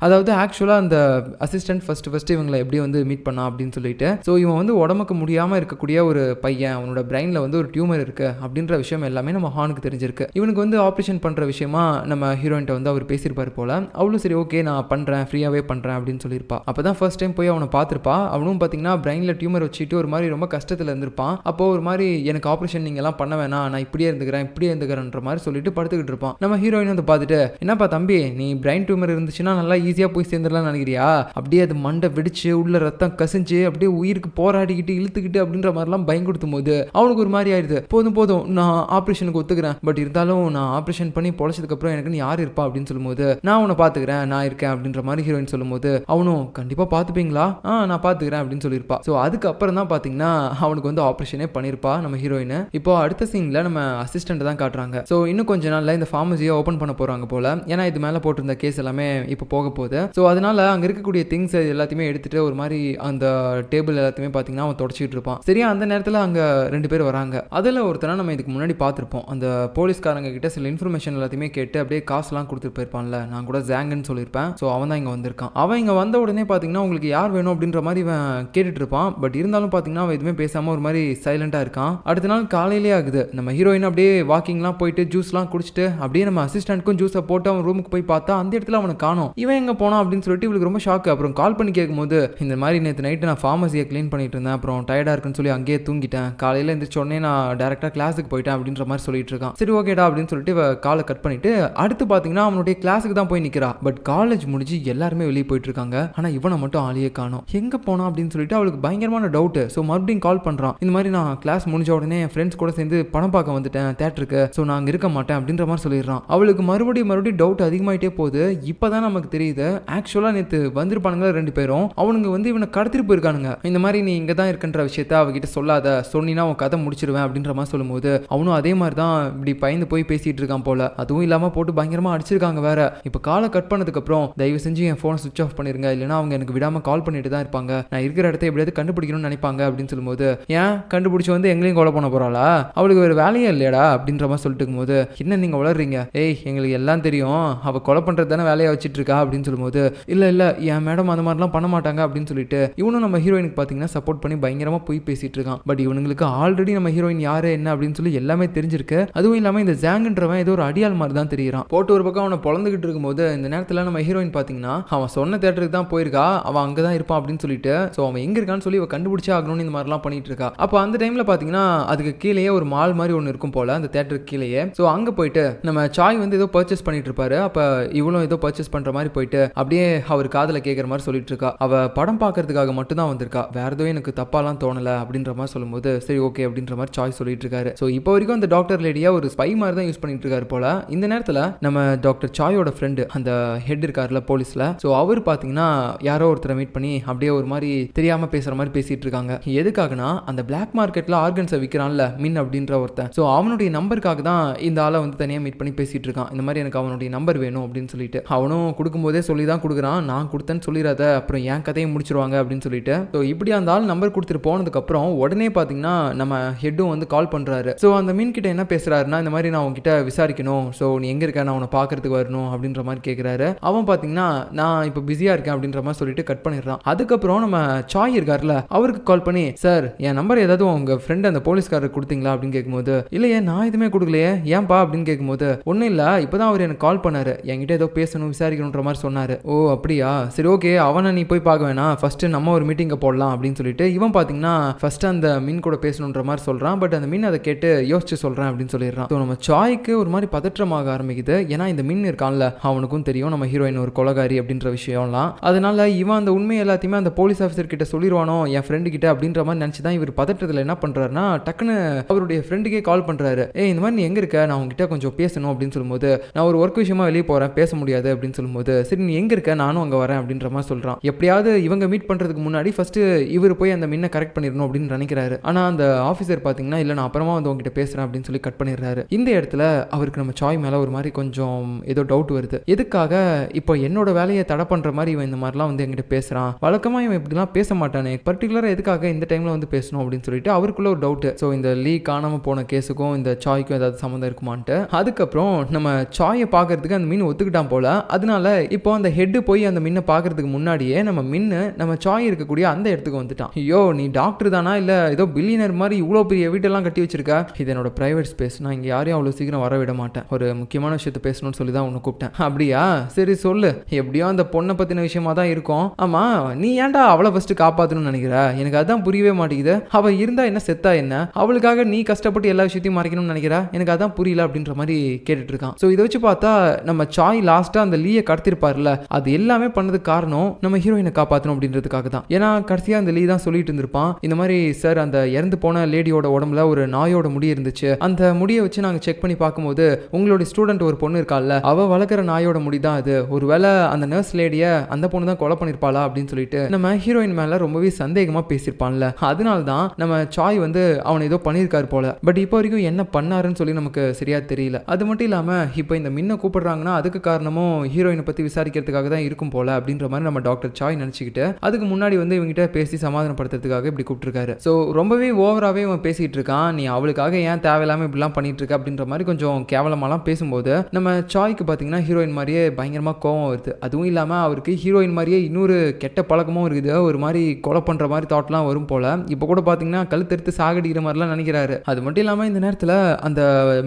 அதாவது ஆக்சுவலாக அந்த அசிஸ்டன்ட் ஃபர்ஸ்ட் இவங்களை எப்படி வந்து மீட் பண்ணா அப்படின்னு சொல்லிட்டு, ஸோ இவன் வந்து உடம்புக்கு முடியாமல் இருக்கக்கூடிய ஒரு பையன், அவனோட பிரெயினில் வந்து ஒரு டியூமர் இருக்கு அப்படின்ற விஷயம் எல்லாமே நம்ம ஹானுக்கு தெரிஞ்சிருக்கு. இவனுக்கு வந்து ஆப்ரேஷன் பண்ணுற விஷயமா நம்ம ஹீரோயின்ட்ட வந்து அவர் பேசியிருப்பார் போல. அவளும் சரி ஓகே நான் பண்ணுறேன், ஃப்ரீயாகவே பண்ணுறேன் அப்படின்னு சொல்லியிருப்பா. அப்போ தான் ஃபர்ஸ்ட் டைம் போய் அவனை பார்த்துருப்பா. அவனும் பார்த்தீங்கன்னா பிரெயினில் டியூமர் வச்சுட்டு ஒரு மாதிரி ரொம்ப கஷ்டத்தில் இருந்திருப்பான். அப்போ ஒரு மாதிரி எனக்கு ஆப்ரேஷன் நீங்கள்லாம் பண்ண வேணாம், நான் இப்படியே இருந்துக்கிறேன்ற மாதிரி சொல்லிட்டு படுத்துக்கிட்டு இருப்பான். நம்ம ஹீரோயின் வந்து பார்த்துட்டு, என்னப்பா தம்பி நீ பிரெயின் டியூமர் இருந்துச்சுன்னா நல்லா ஈஸியாக போய் சேர்ந்துடலாம் நினைக்கிறியா, அப்படியே அது மண்டை வெடிச்சு உள்ள ரத்தம் கசிஞ்சு அப்படியே உயிருக்கு போராடிக்கிட்டு இழுத்துக்கிட்டு அப்படின்ற மாதிரிலாம் பயன்படுத்தும் போது அவனுக்கு ஒரு மாதிரி ஆயிடுது. போதும் நான் ஆப்ரேஷனுக்கு ஒத்துக்கிறேன், பட் இருந்தாலும் நான் ஆப்ரேஷன் பண்ணி பொழைச்சதுக்கு அப்புறம் எனக்கு நீ யார் இருப்பா அப்படின்னு சொல்லும்போது, நான் உன்னை பாத்துக்கிறேன், நான் இருக்கேன் அப்படின்ற மாதிரி ஹீரோயின் சொல்லும்போது அவனும் கண்டிப்பா பாத்துப்பீங்களா, நான் பாத்துக்கிறேன் அப்படின்னு சொல்லியிருப்பா. ஸோ அதுக்கப்புறம் தான் பாத்தீங்கன்னா அவனுக்கு வந்து ஆப்ரேஷனே பண்ணிருப்பா நம்ம ஹீரோயின். இப்போ அடுத்த சீன்ல நம்ம அசிஸ்டன்ட் தான் காட்டுறாங்க. ஸோ இன்னும் கொஞ்ச நாள்ல இந்த ஃபார்மசியை ஓப்பன் பண்ண போறாங்க போல, ஏன்னா இது மேல போட்டிருந்த கேஸ் எல்லாமே இப்போ போக போகுது. ஸோ அதனால அங்கே இருக்கக்கூடிய திங்ஸ் எல்லாத்தையுமே எடுத்துட்டு ஒரு மாதிரி அந்த டேபிள் எல்லாத்தையுமே பார்த்தீங்கன்னா அவன் தொடச்சிட்டு இருப்பான். சரியா அந்த நேரத்தில் அங்கே 2 பேர் வராங்க. அதில் ஒருத்தனை நம்ம இதுக்கு முன்னாடி பார்த்துருப்போம். அந்த போலீஸ்காரங்க கிட்ட சில இன்ஃபர்மேஷன் எல்லாத்தையுமே கேட்டு அப்படியே காசுலாம் கொடுத்துட்டு போயிருப்பான்ல, நான் கூட ஜாங்குன்னு சொல்லியிருப்பேன். ஸோ அவன் தான் இங்கே வந்திருக்கான். அவன் இங்கே வந்த உடனே பார்த்தீங்கன்னா உங்களுக்கு யார் வேணும் அப்படின்ற மாதிரி இவன் கேட்டுட்டு இருப்பான். பட் இருந்தாலும் பார்த்தீங்கன்னா அவன் எதுவுமே பேசாமல் ஒரு மாதிரி சைலண்டாக இருக்கான். அடுத்த நாள் காலையிலே ஆகுது. நம்ம ஹீரோயின் அப்படியே வாக்கிங்லாம் போயிட்டு ஜூஸ்லாம் குடிச்சிட்டு அப்படியே நம்ம அசிஸ்டன்ட்க்கும் ஜூஸை போட்டு அவன் ரூமுக்கு போய் பார்த்தா அந்த இடத்துல அவனை காணோம். இவன் எங்கே போனான் அப்படின்னு சொல்லிட்டு இவளுக்கு ரொம்ப ஷாக்கு. அப்புறம் கால் பண்ணி கேட்கும்போது இந்த மாதிரி நேற்று நைட்டு நான் ஃபார்மசியை க்ளீன் பண்ணிட்டு இருந்தேன், அப்புறம் டயர்டாக இருக்குன்னு சொல்லி அங்கேயே தூங்கிட்டேன், காலையில் எழுந்திரிச்ச உடனே நான் டேரெக்டாக கிளாஸுக்கு போயிட்டேன் அப்படின்ற மாதிரி சொல்லிட்டு இருக்கான். சரி ஓகேடா அப்படின்னு சொல்லிட்டு காலை கட் பண்ணிட்டு அடுத்து பார்த்தீங்கன்னா அவனுடைய கிளாஸுக்கு தான் போய் நிற்கிறா. பட் காலேஜ் முடிஞ்சு எல்லாருமே வெளியே போயிட்டு இருக்காங்க. ஆனால் இவனை மட்டும் ஆளையே காணோம். எங்கே போனா அப்படின்னு சொல்லிட்டு அவளுக்கு பயங்கரமான டவுட். ஸோ மறுபடியும் கால் பண்ணுறான். இந்த மாதிரி நான் கிளாஸ் முடிஞ்ச உடனே என் ஃப்ரெண்ட்ஸ் கூட சேர்ந்து படம் பார்க்க வந்துட்டேன் தேட்டருக்கு, ஸோ நான் அங்கே இருக்க மாட்டேன் அப்படின்ற மாதிரி சொல்லிடுறான். அவளுக்கு மறுபடியும் டவுட் அதிகமாயிட்டே போகுது. இப்போதான் நமக்கு தெரியுது ஆக்சுவலாக நேற்று வந்திருப்பானுங்க 2 பேரும், அவனுங்க வந்து இவனை கடத்திட்டு போயிருக்கானுங்க. இந்த மாதிரி நீ இங்கே தான் இருக்கின்ற விஷயத்த அவகிட்ட சொல்லாத, சொன்னா உன் கதை முடிச்சிருவேன் அப்படின்ற மாதிரி சொல்லும்போது அவனும் அதே மாதிரி தான் இப்படி பயந்து போய் பேசிட்டு இருக்கான் போல. அதுவும் இல்லாமல் போட்டு பயங்கரமாக அடிச்சிருக்காங்க வேற. இப்போ காலை கட் பண்ணதுக்கு அப்புறம் தயவு செஞ்சு என் ஃபோனை சுவிச் ஆஃப் பண்ணிருங்க, இல்லைன்னா அவங்க எனக்கு விடாமல் கால் பண்ணிட்டு தான் இருப்பாங்க, நான் இருக்கிற இடத்த எப்படியாவது கண்டுபிடிக்கணும்னு நினைப்பாங்க அப்படின்னு சொல்லும்போது ஏன் கண்டுபிடிச்சி வந்து எங்களையும் கொலை பண்ண போறாளா, அவளுக்கு ஒரு வேலையே இல்லையாடா அப்படின்ற மாதிரி சொல்லிட்டு இருக்கும்போது என்ன நீங்க வளர்றீங்க, ஏய் எங்களுக்கு எல்லாம் தெரியும், அவ கொலை பண்றது தானே வேலையை வச்சுட்டு இருக்கா அப்படின்னு சொல்லும்போது இல்ல என் மேடம் அந்த மாதிரிலாம் பண்ண மாட்டாங்க அப்படின்னு சொல்லிட்டு இவனும் நம்ம ஹீரோயினுக்கு பார்த்தீங்கன்னா சப்போர்ட் பண்ணி பயங்கரமா போய் பேசிட்டு இருக்கான். பட் இவனுங்களுக்கு ஆல்ரெடி நம்ம ஹீரோயின் யாரு என்ன அப்படின்னு சொல்லி எல்லாமே தெரிஞ்சிருக்கு. அதுவும் இல்லாம இந்த ஜாங்குன்றவன் ஏதோ ஒரு அடியாள் மாதிரி தான் தெரியுறான். போட்டு ஒரு பக்கம் அவனை பொழந்துகிட்டு இருக்கும்போது இந்த நேரத்தில் நம்ம ஹீரோயின் பார்த்தீங்கன்னா அவன் சொன்ன தேட்டருக்கு தான் போயிருக்கா, அவன் அங்கே தான் இருப்பான் அப்படின்னு சொல்லிட்டு ஸோ அவன் எங்க இருக்கான்னு சொல்லி அவ கண்டுபிடிச்சே ஆகணும்னு இந்த மாதிரிலாம் பண்ணிட்டு இருக்கா. அப்போ அந்த டைம்ல பார்த்தீங்கன்னா அதுக்கு கீழேயே ஒரு மால் மாதிரி ஒன்று இருக்கும் போல அந்த தேட்டருக்கு கீழேயே. ஸோ அங்கே போயிட்டு நம்ம சாய் வந்து ஏதோ பர்ச்சேஸ் பண்ணிட்டு இருப்பாரு. அப்போ இவளும் ஏதோ பர்ச்சேஸ் பண்ற மாதிரி போயிட்டு அப்படியே அவர் காதல கேட்குற மாதிரி சொல்லிட்டு இருக்கா. அவ படம் பார்க்கறதுக்காக மட்டும் தான் வந்திருக்கா, வேற எதுவும் எனக்கு தப்பாலாம் தோணல அப்படின்ற மாதிரி சொல்லும்போது சரி ஓகே அப்படின்ற மாதிரி சாய் சொல்லிட்டு இருக்காரு. ஸோ இப்போ வரைக்கும் அந்த டாக்டர் லேடியா ஒரு ஸ்பை மாதிரி தான் யூஸ் பண்ணிட்டு இருக்காரு போல. இந்த நேரத்தில் நம்ம டாக்டர் சாயோட ஃப்ரெண்டு அந்த ஹெட் இருக்காருல போலீஸ்ல, ஸோ அவர் பார்த்தீங்கன்னா யாரோ ஒருத்தரை மீட் பண்ணி அப்படியே ஒரு மாதிரி தெரியாம பேசுற மாதிரி பேசிட்டு இருக்காங்க. எதுக்காகனா அந்த பிளாக் மார்க்கெட்ல ஆர்கன்ஸை விற்கிறான்ல மின் அப்படின்ற ஒருத்தன், ஸோ அவனுடைய நம்பருக்காக தான் இந்த ஆளை வந்து தனியாக மீட் பண்ணி பேசிட்டு இருக்கான். இந்த மாதிரி எனக்கு அவனுடைய நம்பர் வேணும் அப்படின்னு சொல்லிட்டு அவனும் கொடுக்கும்போதே சொல்லி தான் கொடுக்குறான், நான் கொடுத்தேன்னு சொல்லிடாத அப்புறம் என் கதையை முடிச்சிருவாங்க அப்படின்னு சொல்லிட்டு. ஸோ இப்படி அந்த ஆள் நம்பர் கொடுத்துட்டு போனதுக்கு அப்புறம் உடனே பார்த்தீங்கன்னா நம்ம ஹெட்டும் வந்து கால் பண்றாரு. ஸோ அந்த மீன் கிட்ட என்ன பேசுறாருன்னா இந்த மாதிரி நான் உங்ககிட்ட விசாரிக்கணும், ஸோ நீ எங்க இருக்க, நான் உன்னை பார்க்கறதுக்கு வரணும் அப்படின்ற மாதிரி கேட்கிறாரு. அவன் பார்த்தீங்கன்னா நான் இப்போ பிஸியா இருக்கேன் அப்படின்ற மாதிரி சொல்லிட்டு கட் பண்ணிடுறான். அதுக்கப்புறம் நம்ம சாய் இருக்காருல அவருக்கு கால் பண்ணி சார் என் நம்பர் ஏதாவது உங்க ஃப்ரெண்ட் அந்த போலீஸ்காரர் கொடுத்தீங்களா அப்படின்னு கேட்கும்போது இல்லையே நான் எதுவுமே கொடுக்கலையே ஏன்பா அப்படின்னு கேட்கும்போது ஒன்றும் இல்லை இப்போதான் அவர் எனக்கு கால் பண்ணாரு, என்கிட்ட ஏதோ பேசணும் விசாரிக்கணுன்ற மாதிரி சொன்னாரு. ஓ அப்படியா சரி ஓகே அவனை நீ போய் பார்க்க வேணாம், ஃபர்ஸ்ட் நம்ம ஒரு மீட்டிங்கை போடலாம் அப்படின்னு சொல்லிட்டு இவன் பார்த்தீங்கன்னா ஃபர்ஸ்ட் அந்த மீன் கூட பேசணுன்ற மாதிரி சொல்றான். பட் அந்த மீன் அதை கேட்டு யோசிச்சு சொல்றேன் அப்படின்னு சொல்லிடுறான். ஸோ நம்ம சாய்க்கு ஒரு மாதிரி பதற்றமாக ஆரம்பிக்குது. ஏன்னா இந்த மீன் இருக்கான்ல அவனுக்கும் தெரியும் நம்ம ஹீரோயின் ஒரு கொலகாரி அப்படின்ற விஷயம்லாம். அதனால இவன் அந்த உண்மை எல்லாத்தையுமே அந்த போலீஸ் ஆஃபீஸர் கிட்ட சொல்லிடுவானோ என் ஃப்ரெண்டு கிட்ட அப்படின்ற மாதிரி நினைச்சுதான் இவர் பதற்றத்தில் என்ன பண்றாருன்னா டக்குன்னு அவருடைய ஃப்ரெண்டுக்கே கால் பண்றாரு. இந்த மாதிரி நீ எங்க இருக்க, நான் உங்ககிட்ட கொஞ்சம் பேசணும் அப்படின்னு சொல்லும்போது நான் ஒரு ஒர்க் விஷயமா வெளியே போறேன் பேச முடியாது அப்படின்னு சொல்லும்போது சரி நீ எங்க இருக்க நானும் அங்கே வரேன் அப்படின்ற மாதிரி சொல்றான். எப்படியாவது இவங்க மீட் பண்றதுக்கு முன்னாடி ஃபர்ஸ்ட் இவர் போய் அந்த மீனை கரெக்ட் பண்ணிடணும் அப்படின்னு நினைக்கிறாரு. ஆனா அந்த ஆஃபீஸர் பாத்தீங்கன்னா இல்ல நான் அப்புறமா வந்து உங்ககிட்ட பேசுறேன் அப்படின்னு சொல்லி கட் பண்ணிடுறாரு. இந்த இடத்துல அவருக்கு நம்ம சாய் மேல ஒரு மாதிரி கொஞ்சம் ஏதோ டவுட் வருது. எதுக்காக இப்போ என்னோட வேலையை தடை பண்ற மாதிரி இவன் இந்த மாதிரிலாம் வந்து என்கிட்ட பேசுறான், வழக்கமா இவன் இப்படிலாம் பேச மாட்டானே, பர்டிகுலரா எதுக்காக இந்த டைம்ல வந்து பேசணும் அப்படின்னு சொல்லிட்டு அவருக்குள்ள ஒரு டவுட். ஸோ இந்த லீ காணாம போன கேஸுக்கும் இந்த சாய்க்கும் ஏதாவது சம்மந்தம் இருக்குமான்ட்டு அதுக்கப்புறம் நம்ம சாயை பார்க்கறதுக்கு அந்த மீன் ஒத்துக்கிட்டான் போல. அதனால இப்போ அந்த ஹெட் போய் அந்த மீனை பார்க்கறதுக்கு முன்னாடியே நம்ம மின்னு நம்ம சாய் இருக்கக்கூடிய அந்த இடத்துக்கு வந்துட்டான். ஐயோ நீ டாக்டர் தானா இல்ல ஏதோ பில்லியனர் மாதிரி இவ்வளோ பெரிய வீட்டெல்லாம் கட்டி வச்சிருக்க, இது என்னோட பிரைவேட் ஸ்பேஸ், நான் இங்கே யாரையும் அவ்வளோ சீக்கிரம் வர விட மாட்டேன், ஒரு முக்கியமான விஷயத்த பேசணும்னு சொல்லி தான் உன்னை கூப்பிட்டேன். அப்படியா சரி சொல்லு, எப்படியோ அந்த பொண்ணை பற்றின விஷயமா தான் இருக்கும். ஆமா நீ ஏன்டா அவளை ஃபர்ஸ்ட் காப்பாற்றணும்னு நினைக்கிற, எனக்கு அதான் புரியவே மாட்டேங்குது, அவள் இருந்தா என்ன செத்தா என்ன, அவளுக்காக நீ கஷ்டப்பட்டு எல்லா விஷயத்தையும் மறைக்கணும்னு நினைக்கிற, எனக்கு அதான் புரியல அப்படின்ற மாதிரி கேட்டுட்டு இருக்கான். ஸோ இதை வச்சு பார்த்தா நம்ம சாய் லாஸ்டா அந்த லீயை கடத்திருப்பார்ல அது எல்லாமே பண்ணதுக்கு காரணம் நம்ம ஹீரோயினை காப்பாற்றணும் அப்படின்றதுக்காக தான். ஏன்னா கடைசியா அந்த லீ தான் சொல்லிட்டு இருந்திருப்பான் இந்த மாதிரி சார் அந்த இறந்து போன லேடியோட உடம்புல ஒரு நாயோட முடி இருந்துச்சு, அந்த முடியை வச்சு நாங்கள் செக் பண்ணி பார்க்கும்போது உங்களுடைய ஸ்டூடெண்ட் ஒரு பொண்ணு இருக்கால அவ வளர்க்குற நாயோட முடி தான் அது, ஒருவேளை அந்த நர்ஸ் லேடியை அந்த பொண்ணு தான் கொலை பண்ணிருப்பாளா அப்படின்னு சொல்லிட்டு நம்ம ஹீரோயின் மேல ரொம்பவே சந்தேகமா பேசியிருப்பான்ல. அதனால தான் நம்ம சாய் வந்து அவனை ஏதோ பண்ணியிருக்காரு போல. பட் இப்போ வரைக்கும் என்ன பண்ணாருன்னு சொல்லி நமக்கு சரியா தெரியல. அது மட்டும் இல்லாம இப்போ இந்த மின்ன கூப்பிடுறாங்கன்னா அதுக்கு காரணமும் ஹீரோயினை பத்தி விசாரிக்க விசாரிக்கிறதுக்காக தான் இருக்கும் போல அப்படின்ற மாதிரி நம்ம டாக்டர் சாய் நினச்சிக்கிட்டு அதுக்கு முன்னாடி வந்து இவங்ககிட்ட பேசி சமாதானப்படுத்துறதுக்காக இப்படி கூப்பிட்டுருக்காரு. ஸோ ரொம்பவே ஓவராகவே இவன் பேசிகிட்டு இருக்கான். நீ அவளுக்காக ஏன் தேவையில்லாமல் இப்படிலாம் பண்ணிட்டு இருக்க அப்படின்ற மாதிரி கொஞ்சம் கேவலமாலாம் பேசும்போது நம்ம சாய்க்கு பார்த்தீங்கன்னா ஹீரோயின் மாதிரியே பயங்கரமாக கோவம் வருது. அதுவும் இல்லாமல் அவருக்கு ஹீரோயின் மாதிரியே இன்னொரு கெட்ட பழக்கமும் இருக்குது. ஒரு மாதிரி கொலை பண்ணுற மாதிரி தாட்லாம் வரும் போல. இப்போ கூட பார்த்தீங்கன்னா கழுத்தெடுத்து சாகடிக்கிற மாதிரிலாம் நினைக்கிறாரு. அது மட்டும் இல்லாமல் இந்த நேரத்தில் அந்த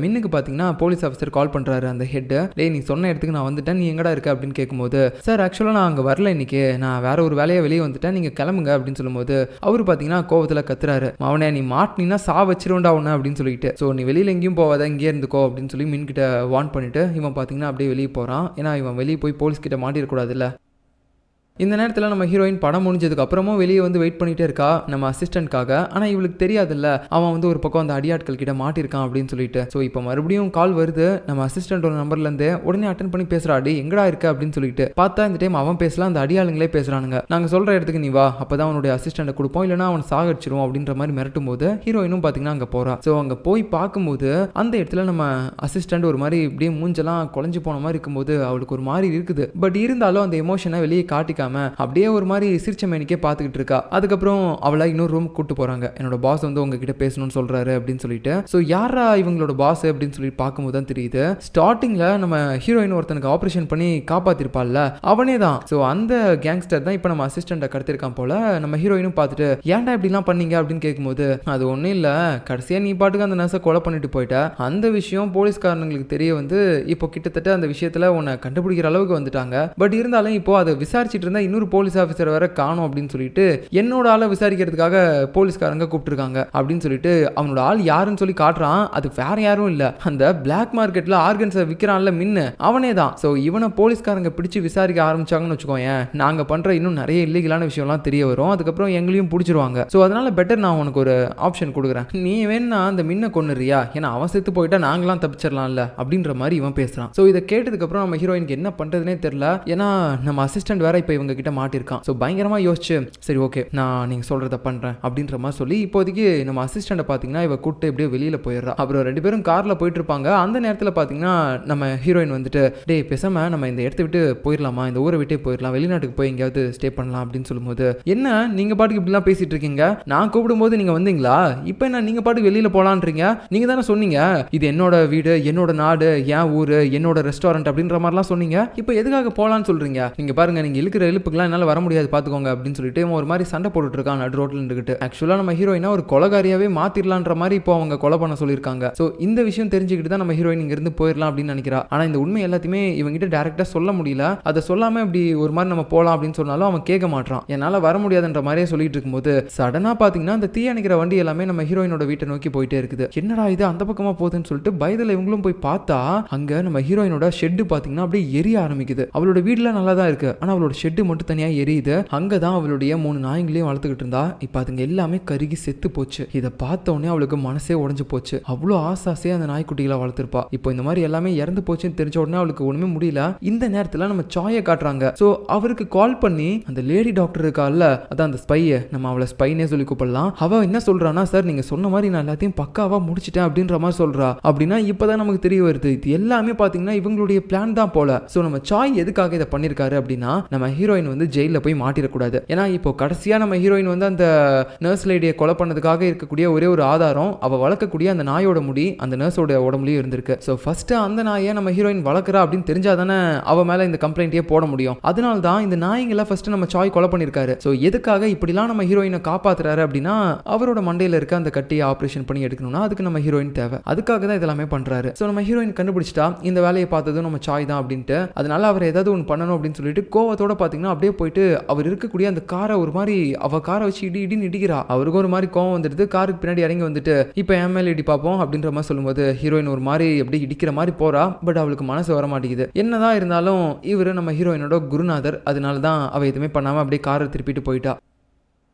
மின்னுக்கு பார்த்தீங்கன்னா போலீஸ் ஆஃபீஸர் கால் பண்ணுறாரு. அந்த ஹெட்டு, டேய் நீ சொன்ன இடத்துக்கு நான் வந்துட்டேன், நீ எங்கடா இருக்க அப்படின்னு கேட்கும்போது, சார் ஆக்சுவலாக நான் அங்கே வரல இன்னைக்கு, நான் வேற ஒரு வேலையை வெளியே வந்துட்டேன், நீங்கள் கிளம்புங்க அப்படின்னு சொல்லும்போது அவர் பார்த்தீங்கன்னா கோவத்தில் கத்துறாரு, அவனே நீ மாட்டினா சா வச்சிருண்டா உன்ன அப்படின்னு சொல்லிட்டு. ஸோ நீ வெளியில் எங்கேயும் போவாத, இங்கே இருந்துக்கோ அப்படின்னு சொல்லி மின்கிட்ட வார்ன் பண்ணிட்டு இவன் பார்த்தீங்கன்னா அப்படியே வெளியே போகிறான். ஏன்னா இவன் வெளியே போய் போலீஸ் கிட்ட மாட்டிடக்கூடாதுல்ல. இந்த நேரத்தில் நம்ம ஹீரோயின் படம் முடிஞ்சதுக்கு அப்புறமும் வெளியே வந்து வெயிட் பண்ணிகிட்டே இருக்கா நம்ம அசிஸ்டண்ட்காக. ஆனால் இவளுக்கு தெரியாதுல்ல அவன் வந்து ஒரு பக்கம் அந்த அடியாட்கள் கிட்ட மாட்டிருக்கான் அப்படின்னு சொல்லிட்டு. ஸோ இப்போ மறுபடியும் கால் வருது நம்ம அசிஸ்டண்டோட நம்பர்லேருந்து. உடனே அட்டன் பண்ணி பேசுகிறாடி, எங்கடா இருக்க அப்படின்னு சொல்லிட்டு. பார்த்தா இந்த டைம் அவன் பேசலாம், அந்த அடியாளுங்களே பேசுகிறானுங்க. நாங்கள் சொல்கிற இடத்துக்கு நீ வா, அப்போ தான் அவனுடைய அசிஸ்டண்ட்டை கொடுப்போம், இல்லைனா அவன் சாகடிச்சிரும் அப்படின்ற மாதிரி மிரட்டும் போது ஹீரோயினும் பார்த்தீங்கன்னா அங்கே போகிறா. ஸோ அங்கே போய் பார்க்கும்போது அந்த இடத்துல நம்ம அசிஸ்டண்ட் ஒரு மாதிரி இப்படியே மூஞ்செல்லாம் குழஞ்சி போன மாதிரி இருக்கும்போது அவளுக்கு ஒரு மாதிரி இருக்குது. பட் இருந்தாலும் அந்த எமோஷனை வெளியே காட்டிக்காம அப்படியே ஒரு மாதிரி சிரிச்ச மேனிக்கே பார்த்துக்கிட்டு இருக்கா. அதுக்கப்புறம் அவளை இன்னொரு ரூம் கூட்டு போறாங்க. என்னோட பாஸ் வந்து உங்ககிட்ட பேசணும்னு சொல்றாரு அப்படின்னு சொல்லிட்டு. ஸோ யாரா இவங்களோட பாஸ் அப்படின்னு சொல்லி பார்க்கும்போது தான் தெரியுது, ஸ்டார்டிங்ல நம்ம ஹீரோயின் ஒருத்தனுக்கு ஆப்ரேஷன் பண்ணி காப்பாத்திருப்பாள்ல அவனே தான். ஸோ அந்த கேங்ஸ்டர் தான் இப்போ நம்ம அசிஸ்டண்ட்டை கடத்திருக்கான் போல. நம்ம ஹீரோயினும் பார்த்துட்டு ஏன்டா இப்படிலாம் பண்ணீங்க அப்படின்னு கேட்கும்போது, அது ஒன்றும் இல்லை, கடைசியாக நீ பாட்டுக்கு அந்த நர்ஸை கொலை பண்ணிட்டு போயிட்ட, அந்த விஷயம் போலீஸ்காரங்களுக்கு தெரிய வந்து இப்போ கிட்டத்தட்ட அந்த விஷயத்தில் உன்னை கண்டுபிடிக்கிற அளவுக்கு வந்துட்டாங்க. பட் இருந்தாலும் இப்போ அதை விசாரிச்சுட்டு இருந்தா இன்னொரு போலீஸ் ஆஃபீஸர் வேற காணும் அப்படின்னு சொல்லிட்டு என்னோட ஆளை விசாரிக்கிறதுக்காக போலீஸ்காரங்க கூப்பிட்டுருக்காங்க அப்படின்னு சொல்லிட்டு அவனோட ஆள் யாருன்னு சொல்லி காட்டுறான். அது வேற யாரும் இல்ல, அந்த பிளாக் மார்க்கெட்ல ஆர்கன்ஸை விற்கிறான்ல மின்னு, அவனே தான். ஸோ இவனை போலீஸ்காரங்க பிடிச்சி விசாரிக்க ஆரம்பிச்சாங்கன்னு வச்சுக்கோங்க, நாங்க பண்ற இன்னும் நிறைய இல்லீகலான விஷயம்லாம் தெரிய வரும், அதுக்கப்புறம் எங்களையும் பிடிச்சிருவாங்க. ஸோ அதனால பெட்டர் நான் உனக்கு ஒரு ஆப்ஷன் கொடுக்குறேன், நீ வேணா அந்த மின்னை கொன்னுறியா, ஏன்னா அவன் செத்து போயிட்டா நாங்களாம் தப்பிச்சிடலாம்ல அப்படின்ற மாதிரி இவன் பேசுறான். ஸோ இதை கேட்டதுக்கு அப்புறம் நம்ம ஹீரோயினுக்கு என்ன பண்றதுனே தெரியல. ஏன்னா நம்ம அசிஸ்டன்ட் வேற இப்போ இவங்க கிட்ட மாட்டிருக்கான். ஸோ பயங்கரமாக யோசிச்சு சரி ஓகே நான் நீங்கள் சொல்கிறத பண்ணுறேன் அப்படின்ற மாதிரி சொல்லி இப்போதைக்கு நம்ம அசிஸ்டண்ட்டை பார்த்தீங்கன்னா இவ கூப்பிட்டு எப்படியோ வெளியில் போயிடுறா. அப்புறம் 2 பேரும் காரில் போயிட்டு இருப்பாங்க. அந்த நேரத்தில் பார்த்தீங்கன்னா நம்ம ஹீரோயின் வந்துட்டு, டே பேசாம நம்ம இந்த இடத்த விட்டு போயிடலாமா, இந்த ஊரை விட்டே போயிடலாம், வெளிநாட்டுக்கு போய் எங்கேயாவது ஸ்டே பண்ணலாம் அப்படின்னு சொல்லும்போது, என்ன நீங்கள் பாட்டுக்கு இப்படிலாம் பேசிட்டு இருக்கீங்க, நான் கூப்பிடும்போது நீங்கள் வந்தீங்களா, இப்போ என்ன நீங்கள் பாட்டுக்கு வெளியில் போகலான்றீங்க, நீங்கள் தானே சொன்னீங்க இது என்னோட வீடு, என்னோட நாடு, என் ஊர், என்னோட ரெஸ்டாரண்ட் அப்படின்ற மாதிரிலாம் சொன்னீங்க, இப்போ எதுக்காக போகலான்னு சொல்கிறீங்க, நீங்கள் பாருங்க நீங்கள் இழுக்கிற இழுப்புக்கெல்லாம் என்னால் வர முடியாது பார்த்துக்கோங்க அப்படின்னு சொல்லிட்டு ஒரு மாதிரி சண்டை போட்டுட்டு இருக்கான் நடு ரோட்ல இருந்துகிட்டு. ஆக்சுவலாக நம்ம ஹீரோயினா ஒரு கொலைகாரியாவே மாத்திரலான்ற மாதிரி இப்போ அவங்க கொலை பண்ண சொல்லியிருக்காங்க. ஸோ இந்த விஷயம் தெரிஞ்சுக்கிட்டு தான் நம்ம ஹீரோயின் இங்கிருந்து போயிடலாம் அப்படின்னு நினைக்கிறா. ஆனால் இந்த உண்மை எல்லாத்தையுமே இவங்கிட்ட டேரெக்டாக சொல்ல முடியல. அதை சொல்லாமல் இப்படி ஒரு மாதிரி நம்ம போகலாம் அப்படின்னு சொன்னாலும் அவன் கேட்க மாட்டான். என்னால் வர முடியாதுன்ற மாதிரியே சொல்லிட்டு இருக்கும்போது சடனாக பார்த்தீங்கன்னா அந்த தீயணைக்கிற வண்டி எல்லாமே நம்ம ஹீரோயினோட வீட்டை நோக்கி போயிட்டே இருக்குது. என்னடா இது அந்த பக்கமாக போகுதுன்னு சொல்லிட்டு பயத்தில் இவங்களும் போய் பார்த்தா அங்கே நம்ம ஹீரோயினோட ஷெட்டு பார்த்தீங்கன்னா அப்படியே எரிய ஆரம்பிக்குது. அவளோட வீடுலாம் நல்லா தான் இருக்கு, ஆனால் அவளோட ஷெட்டு மட்டும் தனியாக எரியுது. அங்கே தான் அவளுடைய 3 நாய்களையும் வளர்த்துக்கிட்டு இருந்தா. இப்போ அதுங்க எல்லாமே கருகி செத்து போச்சு. இதை பார்த்த உடனே அவளுக்கு மனசே உடஞ்சு போச்சு. அவ்வளோ ஆசாசையா அந்த நாய்க்குட்டிகளை வளர்த்துருப்பா. இப்போ இந்த மாதிரி எல்லாமே இறந்து போச்சுன்னு தெரிஞ்ச உடனே அவளுக்கு ஒண்ணுமே முடியல. இந்த நேரத்தில் நம்ம சாயை காட்டுறாங்க. ஸோ அவருக்கு கால் பண்ணி அந்த லேடி டாக்டர் இருக்கால, அதான் அந்த ஸ்பையை, நம்ம அவளை ஸ்பைனே சொல்லி கூப்பிடலாம். அவ என்ன சொல்றானா, சார் நீங்க சொன்ன மாதிரி நான் எல்லாத்தையும் பக்காவா முடிச்சிட்டேன் அப்படின்ற மாதிரி சொல்றா. அப்படின்னா இப்பதான் நமக்கு தெரிய வருது இது எல்லாமே பாத்தீங்கன்னா இவங்களுடைய பிளான் தான் போல. ஸோ நம்ம சாய் எதுக்காக இதை பண்ணிருக்காரு அப்படின்னா, நம்ம ஹீரோயின் வந்து ஜெயில போய் மாட்டிடக்கூடாது. ஏன்னா இப்போ கடைசியா நம்ம ஹீரோயின் வந்து அந்த நர்ஸ் லேடியை கொலை பண்ணதுக்காக இருக்கக்கூடிய ஒரே ஒரு ஆதாரம் அவ வளர்க்கக்கூடிய அந்த நாயோட முடி அந்த நர்ஸோட உடம்புலயும் இருந்திருக்கு. ஸோ ஃபர்ஸ்ட் அந்த நாயை நம்ம ஹீரோயின் வளர்க்குறா அப்படின்னு தெரிஞ்சாதானே அவ மேல இந்த கம்ப்ளைண்ட்டே போட முடியும். அதனால தான் இந்த நாய்களை ஃபர்ஸ்ட் நம்ம சாய் கொலை பண்ணிருக்காரு. ஸோ எதுக்காக இப்படிலாம் நம்ம ஹீரோயினை காப்பாத்துறாரு அப்படின்னா, அவரோட மண்டையில இருக்க அந்த கட்டியை ஆப்ரேஷன் பண்ணி எடுக்கணும்னா அதுக்கு நம்ம ஹீரோயின் தேவை. அதுக்காக தான் இதெல்லாமே பண்றாரு. ஸோ நம்ம ஹீரோயின் கண்டுபிடிச்சிட்டா இந்த வேலையை பார்த்ததும் நம்ம சாய் தான் அப்படின்ட்டு. அதனால அவர் ஏதாவது ஒன்று பண்ணணும் அப்படின்னு சொல்லிட்டு கோவத்தோட பார்த்தீங்கன்னா அப்படியே போயிட்டு அவர் இருக்கக்கூடிய அந்த காரை ஒரு மாதிரி அவ காரை வச்சு இடின்னு இடிக்கிறா. அவருக்கு ஒரு மாதிரி கோவம் வந்துடுது. காருக்கு பின்னாடி இறங்கி வந்துட்டு இப்போ என் மேலே இடி பார்ப்போம் அப்படின்ற மாதிரி சொல்லும்போது ஹீரோயின் ஒரு மாதிரி எப்படி இடிக்கிற மாதிரி போறா. பட் அவளுக்கு மனசு வர மாட்டேங்குது. என்னதான் இருந்தாலும் இவரு நம்ம ஹீரோயினோட குருநாதர், அதனால தான் அவ எதுவுமே பண்ணாம அப்படியே காரை திருப்பிட்டு போயிட்டா.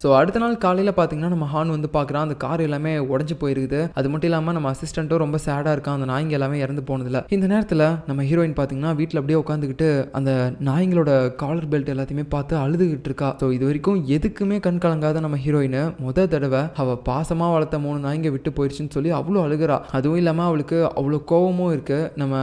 ஸோ அடுத்த நாள் காலையில் பார்த்தீங்கன்னா நம்ம ஹான் வந்து பார்க்குறான், அந்த கார் எல்லாமே உடஞ்சி போயிருக்குது. அது மட்டும் இல்லாமல் நம்ம அசிஸ்டண்ட்டும் ரொம்ப சேடாக இருக்கான், அந்த நாய்ங்க எல்லாமே இறந்து போனதில்ல. இந்த நேரத்தில் நம்ம ஹீரோயின் பார்த்தீங்கன்னா வீட்டில் அப்படியே உட்காந்துக்கிட்டு அந்த நாய்ங்களோட காலர் பெல்ட் எல்லாத்தையுமே பார்த்து அழுதுகிட்டு இருக்கா. ஸோ இது வரைக்கும் எதுக்குமே கண் கலங்காத நம்ம ஹீரோயின் தடவை அவள் பாசமாக வளர்த்த 3 நாய்ங்க விட்டு போயிடுச்சுன்னு சொல்லி அவ்வளோ அழுகிறா. அதுவும் இல்லாமல் அவளுக்கு அவ்வளோ கோவமும் இருக்கு நம்ம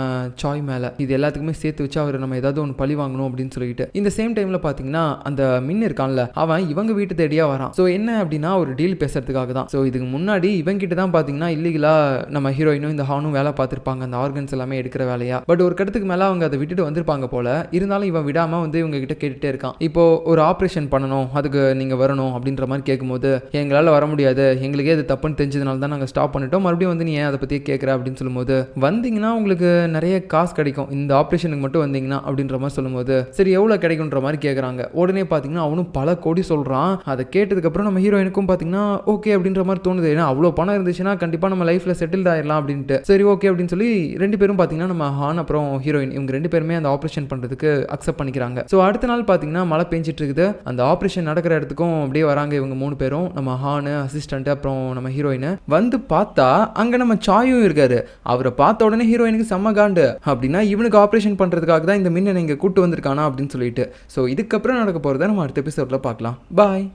சாய் மேலே. இது எல்லாத்துக்குமே சேர்த்து வச்சு அவர் நம்ம ஏதாவது ஒன்று பழி வாங்கணும் அப்படின்னு சொல்லிட்டு இந்த சேம் டைமில் பார்த்தீங்கன்னா அந்த மின் இருக்கான்ல, அவன் இவங்க வீட்டு தேடியா வரான். ஸோ என்ன அப்படின்னா ஒரு டீல் பேசுறதுக்காக தான். ஸோ இதுக்கு முன்னாடி இவங்கிட்ட தான் பார்த்தீங்கன்னா இல்லீகலா நம்ம ஹீரோயினும் இந்த ஹானும் வேலை பார்த்துருப்பாங்க, அந்த ஆர்கன்ஸ் எல்லாமே எடுக்கிற வேலையா. பட் ஒரு கட்டத்துக்கு மேலே அவங்க அதை விட்டுட்டு வந்திருப்பாங்க போல. இருந்தாலும் இவன் விடாமல் இவங்க கிட்ட கேட்டுட்டே இருக்கான், இப்போ ஒரு ஆப்ரேஷன் பண்ணணும், அதுக்கு நீங்கள் வரணும் அப்படின்ற மாதிரி கேட்கும்போது எங்களால் வர முடியாது, எங்களுக்கே அது தப்புன்னு தெரிஞ்சதுனால தான் நாங்கள் ஸ்டாப் பண்ணிட்டோம், மறுபடியும் நீ ஏன் அதை பற்றியே கேட்குற அப்படின்னு சொல்லும்போது வந்தீங்கன்னா உங்களுக்கு நிறைய காசு கிடைக்கும் இந்த ஆப்ரேஷனுக்கு மட்டும் வந்தீங்கன்னா அப்படின்ற மாதிரி சொல்லும்போது சரி எவ்வளோ கிடைக்குன்ற மாதிரி கேட்குறாங்க. உடனே பார்த்தீங்கன்னா அவனும் பல கோடி சொல்கிறான். அதை கேட்டதுக்கப்புறம் நம்ம ஹீரோயினுக்கும் பார்த்தீங்கன்னா ஓகே அப்படின்ற மாதிரி தோணுது. ஏன்னா அவ்வளோ பணம் இருந்துச்சுன்னா கண்டிப்பாக நம்ம லைஃப்பில் செட்டில் ஆயிடலாம் அப்படின்ட்டு. சரி ஓகே அப்படின்னு சொல்லி 2 பேரும் பார்த்தீங்கன்னா நம்ம ஹான் அப்புறம் ஹீரோயின் இவங்க 2 பேருமே அந்த ஆப்ரேஷன் பண்ணுறதுக்கு அக்செப்ட் பண்ணிக்கிறாங்க. ஸோ அடுத்த நாள் பார்த்தீங்கன்னா மழை பெஞ்சிட்டு இருக்குது. அந்த ஆப்ரேஷன் நடக்கிற இடத்துக்கும் அப்படியே வராங்க இவங்க 3 பேரும், நம்ம ஹானு, அசிஸ்டன்ட் அப்புறம் நம்ம ஹீரோயின். வந்து பார்த்தா அங்கே நம்ம சாயும் இருக்காரு. அவரை பார்த்த உடனே ஹீரோயினுக்கு செம்ம காண்டு. அப்படின்னா இவனுக்கு ஆப்ரேஷன் பண்ணுறதுக்காக தான் இந்த மின்னனை இங்கே கூட்டு வந்திருக்கானா அப்படின்னு சொல்லிட்டு. ஸோ இதுக்கப்புறம் நடக்க போகிறத நம்ம அடுத்த எபிசோடில் பார்க்கலாம். பாய்.